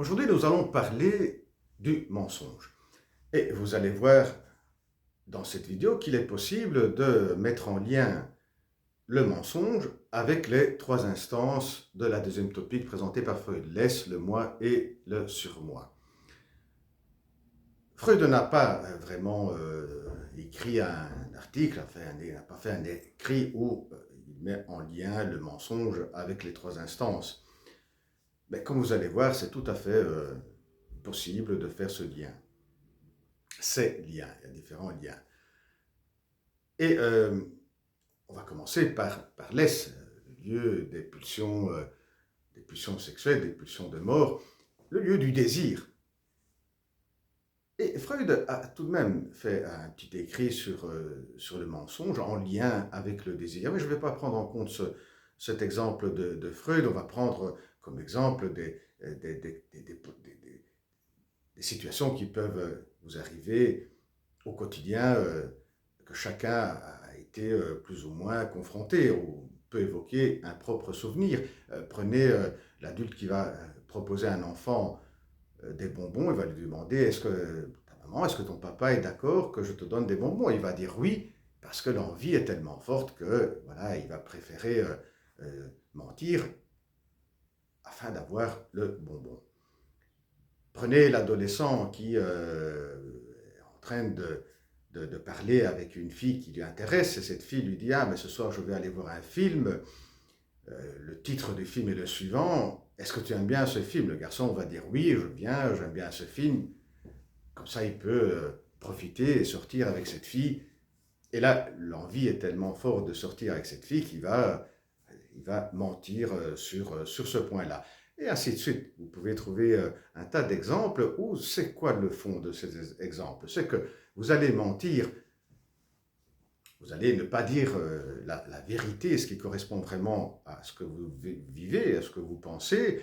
Aujourd'hui, nous allons parler du mensonge. Et vous allez voir dans cette vidéo qu'il est possible de mettre en lien le mensonge avec les trois instances de la deuxième topique présentée par Freud, l'ess, le moi et le surmoi. Freud n'a pas vraiment écrit un article, il n'a pas fait un écrit où il met en lien le mensonge avec les trois instances. Mais comme vous allez voir, c'est tout à fait possible de faire ce lien. Ces liens, il y a différents liens. Et on va commencer par l'ess, le lieu des pulsions sexuelles, des pulsions de mort, le lieu du désir. Et Freud a tout de même fait un petit écrit sur le mensonge en lien avec le désir. Mais je ne vais pas prendre en compte cet exemple de Freud, on va prendre comme exemple des situations qui peuvent vous arriver au quotidien, que chacun a été plus ou moins confronté ou peut évoquer un propre souvenir. Prenez l'adulte qui va proposer à un enfant des bonbons, il va lui demander est-ce que ta maman, est-ce que ton papa est d'accord que je te donne des bonbons? Il va dire oui, parce que l'envie est tellement forte que voilà, il va préférer mentir afin d'avoir le bonbon. Prenez l'adolescent qui est en train de parler avec une fille qui lui intéresse, et cette fille lui dit « Ah, mais ce soir je vais aller voir un film, le titre du film est le suivant, est-ce que tu aimes bien ce film ?» Le garçon va dire « Oui, j'aime bien ce film », comme ça il peut profiter et sortir avec cette fille, et là l'envie est tellement forte de sortir avec cette fille qu'il va mentir sur ce point-là. Et ainsi de suite. Vous pouvez trouver un tas d'exemples où c'est quoi le fond de ces exemples? C'est que vous allez mentir, vous allez ne pas dire la vérité, ce qui correspond vraiment à ce que vous vivez, à ce que vous pensez,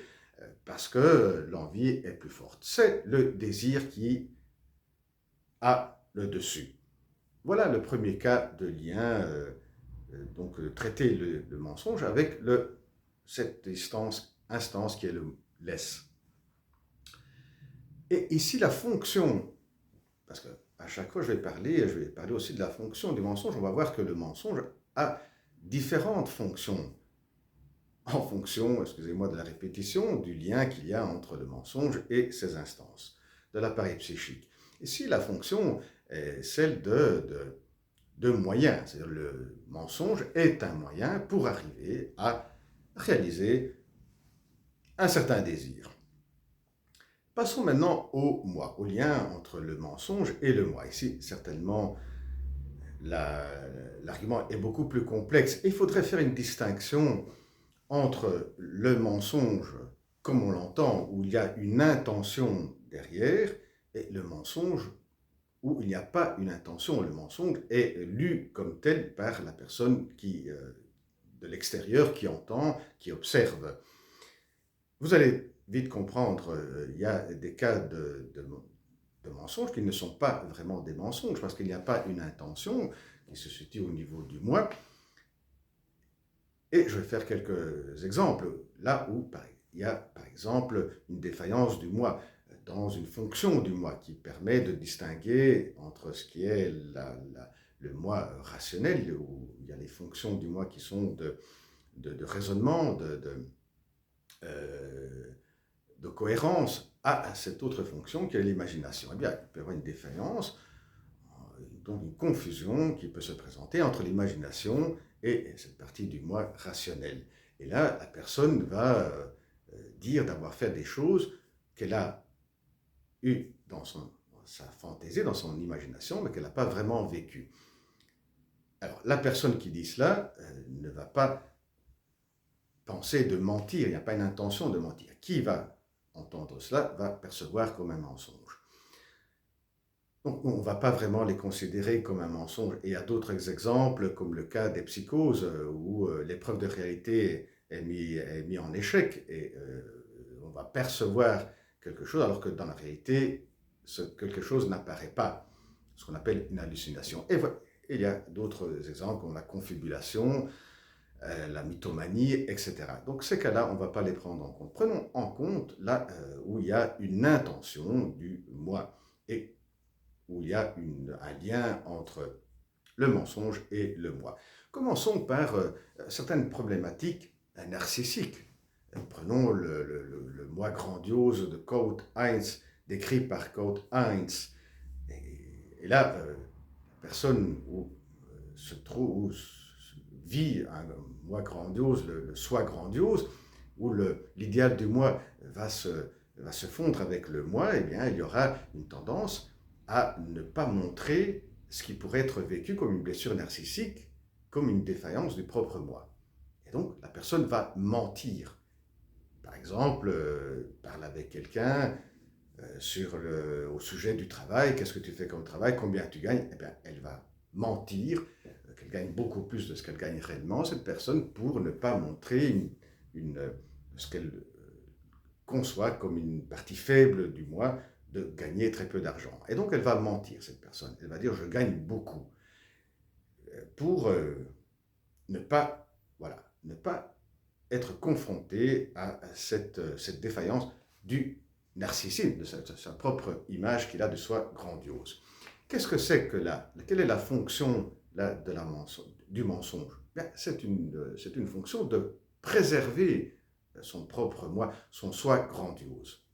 parce que l'envie est plus forte. C'est le désir qui a le dessus. Voilà le premier cas de lien, donc traiter le mensonge avec cette instance qui est le laisse. Et ici, la fonction, parce qu'à chaque fois je vais parler aussi de la fonction du mensonge, on va voir que le mensonge a différentes fonctions, en fonction, excusez-moi de la répétition, du lien qu'il y a entre le mensonge et ses instances de l'appareil psychique. Ici, la fonction est celle de moyen, c'est-à-dire le mensonge est un moyen pour arriver à réaliser un certain désir. Passons maintenant au moi, au lien entre le mensonge et le moi. Ici, certainement, l'argument est beaucoup plus complexe. Il faudrait faire une distinction entre le mensonge, comme on l'entend, où il y a une intention derrière, et le mensonge où il n'y a pas une intention. Le mensonge est lu comme tel par la personne de l'extérieur qui entend, qui observe. Vous allez vite comprendre, il y a des cas de mensonges qui ne sont pas vraiment des mensonges parce qu'il n'y a pas une intention qui se situe au niveau du moi. Et je vais faire quelques exemples là où il y a par exemple une défaillance du moi dans une fonction du moi qui permet de distinguer entre ce qui est le moi rationnel, où il y a les fonctions du moi qui sont de raisonnement, de cohérence, à cette autre fonction qui est l'imagination. Eh bien, il peut y avoir une défaillance, donc une confusion qui peut se présenter entre l'imagination et cette partie du moi rationnel. Et là, la personne va dire d'avoir fait des choses qu'elle a eues dans sa fantaisie, dans son imagination, mais qu'elle n'a pas vraiment vécues. Alors, la personne qui dit cela ne va pas penser de mentir, il n'y a pas une intention de mentir. Qui va entendre cela va percevoir comme un mensonge. Donc, on ne va pas vraiment les considérer comme un mensonge. Et il y a d'autres exemples, comme le cas des psychoses, où l'épreuve de réalité est mise en échec et on va percevoir quelque chose, alors que dans la réalité, quelque chose n'apparaît pas, ce qu'on appelle une hallucination. Et il y a d'autres exemples, comme la confabulation, la mythomanie, etc. Donc ces cas-là, on ne va pas les prendre en compte. Prenons en compte là où il y a une intention du moi et où il y a un lien entre le mensonge et le moi. Commençons par certaines problématiques narcissiques. Prenons le moi grandiose de Kurt Heinz, décrit par Kurt Heinz. Et là, la personne où se trouve, où vit un moi grandiose, le soi grandiose, où l'idéal du moi va se fondre avec le moi, eh bien, il y aura une tendance à ne pas montrer ce qui pourrait être vécu comme une blessure narcissique, comme une défaillance du propre moi. Et donc, la personne va mentir. Par exemple, parle avec quelqu'un au sujet du travail, qu'est-ce que tu fais comme travail, combien tu gagnes, eh bien, elle va mentir, qu'elle gagne beaucoup plus de ce qu'elle gagne réellement, cette personne, pour ne pas montrer ce qu'elle conçoit comme une partie faible du moi, de gagner très peu d'argent. Et donc elle va mentir, cette personne. Elle va dire je gagne beaucoup pour ne pas, voilà, ne pas être confronté à cette défaillance du narcissisme, de sa propre image qu'il a de soi grandiose. Qu'est-ce que c'est que là? Quelle est la fonction là, du mensonge? C'est une fonction de préserver son propre moi, son soi grandiose.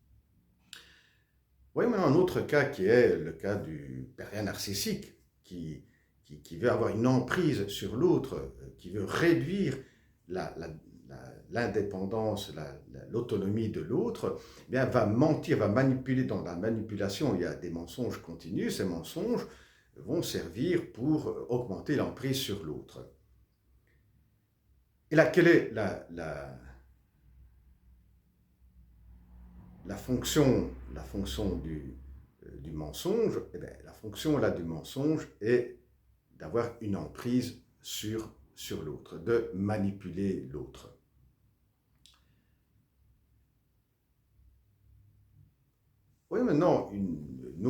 Voyons maintenant un autre cas qui est le cas du périen narcissique qui veut avoir une emprise sur l'autre, qui veut réduire l'indépendance, l'autonomie de l'autre, eh bien va mentir, va manipuler. Dans la manipulation, il y a des mensonges continus. Ces mensonges vont servir pour augmenter l'emprise sur l'autre. Et là, quelle est la fonction du mensonge? Eh bien, la fonction là, du mensonge est d'avoir une emprise sur l'autre, de manipuler l'autre. Voyons maintenant un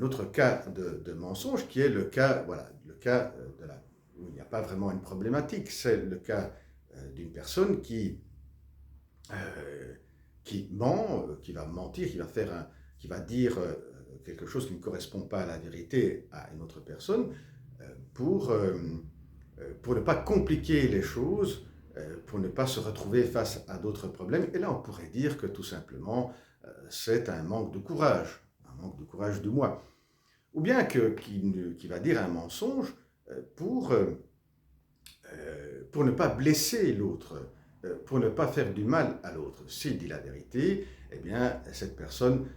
autre cas de mensonge qui est le cas, voilà, où il n'y a pas vraiment une problématique. C'est le cas d'une personne qui ment, qui va mentir, qui va dire quelque chose qui ne correspond pas à la vérité à une autre personne pour ne pas compliquer les choses, pour ne pas se retrouver face à d'autres problèmes. Et là, on pourrait dire que tout simplement, c'est un manque de courage du moi. Ou bien qu'il va dire un mensonge pour ne pas blesser l'autre, pour ne pas faire du mal à l'autre. S'il dit la vérité, eh bien, cette personne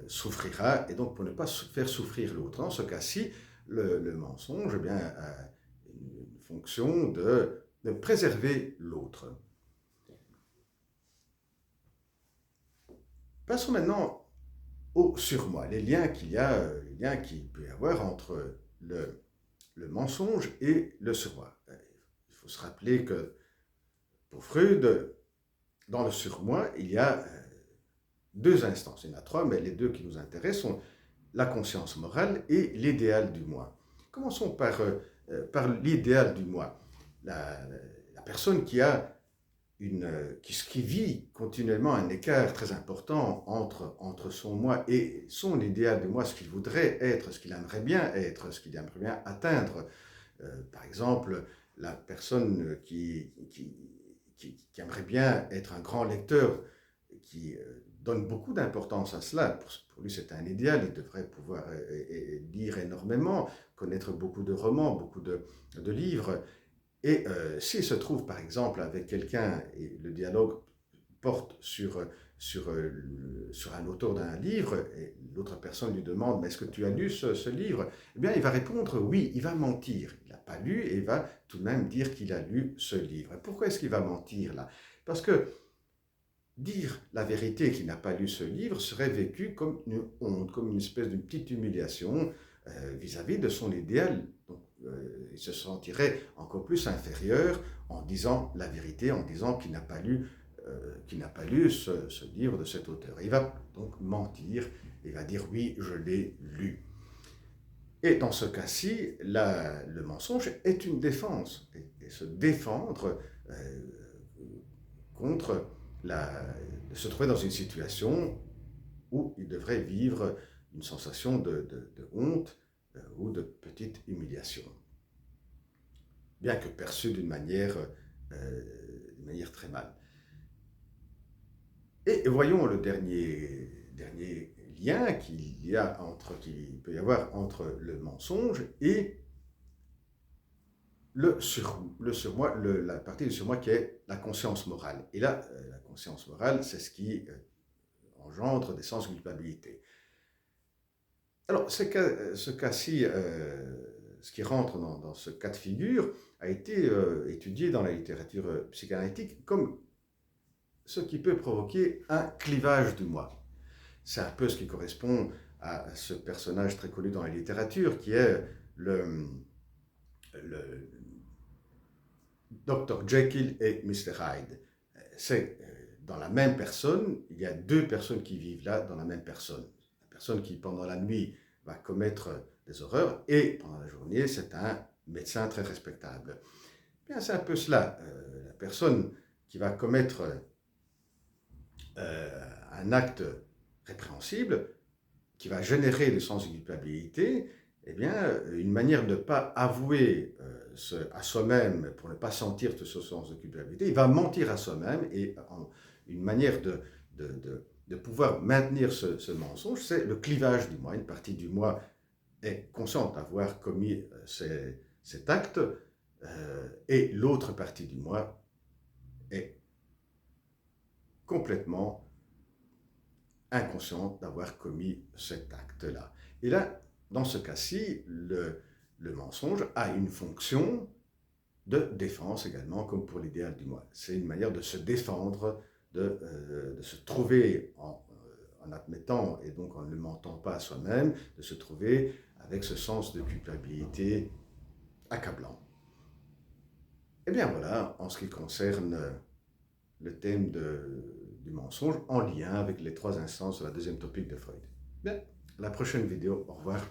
souffrira, et donc pour ne pas faire souffrir l'autre. Dans ce cas-ci, le mensonge eh bien, a une fonction de préserver l'autre. Passons maintenant au surmoi, les liens qu'il peut y avoir entre le mensonge et le surmoi. Il faut se rappeler que pour Freud, dans le surmoi, il y a deux instances. Il y en a trois, mais les deux qui nous intéressent sont la conscience morale et l'idéal du moi. Commençons par l'idéal du moi. La personne qui vit continuellement un écart très important entre son moi et son idéal de moi, ce qu'il voudrait être, ce qu'il aimerait bien être, ce qu'il aimerait bien atteindre. Par exemple, la personne qui aimerait bien être un grand lecteur, qui donne beaucoup d'importance à cela. Pour lui, c'est un idéal. Il devrait pouvoir lire énormément, connaître beaucoup de romans, beaucoup de livres. Et s'il se trouve, par exemple, avec quelqu'un, et le dialogue porte sur un auteur d'un livre, et l'autre personne lui demande « Mais est-ce que tu as lu ce livre ?» Eh bien, il va répondre « Oui », il va mentir. Il n'a pas lu et il va tout de même dire qu'il a lu ce livre. Et pourquoi est-ce qu'il va mentir là? Parce que dire la vérité qu'il n'a pas lu ce livre serait vécu comme une honte, comme une espèce d'une petite humiliation vis-à-vis de son idéal. Donc, il se sentirait encore plus inférieur en disant la vérité, en disant qu'il n'a pas lu ce livre de cet auteur. Il va donc mentir, il va dire oui, je l'ai lu. Et dans ce cas-ci, le mensonge est une défense. Et se défendre contre se trouver dans une situation où il devrait vivre une sensation de honte ou de petite humiliation. Bien que perçue d'une manière très mal. Et voyons le dernier lien qu'il peut y avoir entre le mensonge et surmoi, la partie du surmoi qui est la conscience morale. Et là, la conscience morale, c'est ce qui engendre des sens de culpabilité. Alors, ce cas-ci, ce qui rentre dans ce cas de figure, a été étudié dans la littérature psychanalytique comme ce qui peut provoquer un clivage du moi. C'est un peu ce qui correspond à ce personnage très connu dans la littérature, qui est le Dr. Jekyll et Mr. Hyde. C'est dans la même personne, il y a deux personnes qui vivent là dans la même personne. La personne qui, pendant la nuit, va commettre des horreurs, et pendant la journée, c'est un médecin très respectable. Bien, c'est un peu cela. La personne qui va commettre un acte répréhensible, qui va générer le sens de culpabilité, eh bien, une manière de ne pas avouer à soi-même, pour ne pas sentir ce sens de culpabilité, il va mentir à soi-même, et une manière de pouvoir maintenir ce mensonge, c'est le clivage du moi. Une partie du moi est consciente d'avoir commis cet acte, et l'autre partie du moi est complètement inconsciente d'avoir commis cet acte-là. Et là, dans ce cas-ci, le mensonge a une fonction de défense également, comme pour l'idéal du moi. C'est une manière de se défendre, de se trouver en admettant, et donc en ne mentant pas à soi-même, de se trouver avec ce sens de culpabilité accablant. Et bien voilà, en ce qui concerne le thème du mensonge, en lien avec les trois instances de la deuxième topique de Freud. Bien, la prochaine vidéo, au revoir.